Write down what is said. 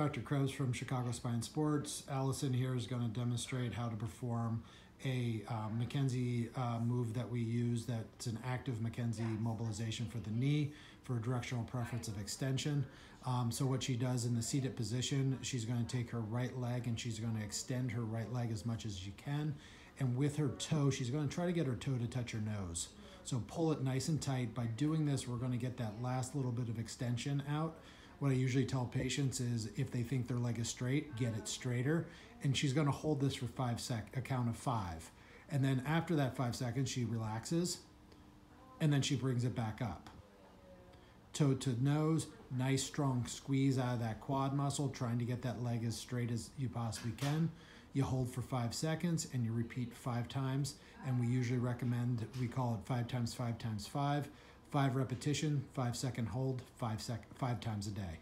Dr. Krebs from Chicago Spine Sports. Allison here is going to demonstrate how to perform a McKenzie move that we use that's an active McKenzie mobilization for the knee for a directional preference of extension. So what she does in the seated position, she's going to take her right leg and she's going to extend her right leg as much as she can. And with her toe, she's going to try to get her toe to touch her nose. So pull it nice and tight. By doing this, we're going to get that last little bit of extension out. What I usually tell patients is if they think their leg is straight, get it straighter. And she's going to hold this for a count of 5. And then after that 5 seconds, she relaxes and then she brings it back up. Toe to nose, nice strong squeeze out of that quad muscle, trying to get that leg as straight as you possibly can. You hold for 5 seconds and you repeat 5 times. And we usually recommend, we call it 5 times 5 times 5. 5 repetition, 5 second hold, 5 times a day.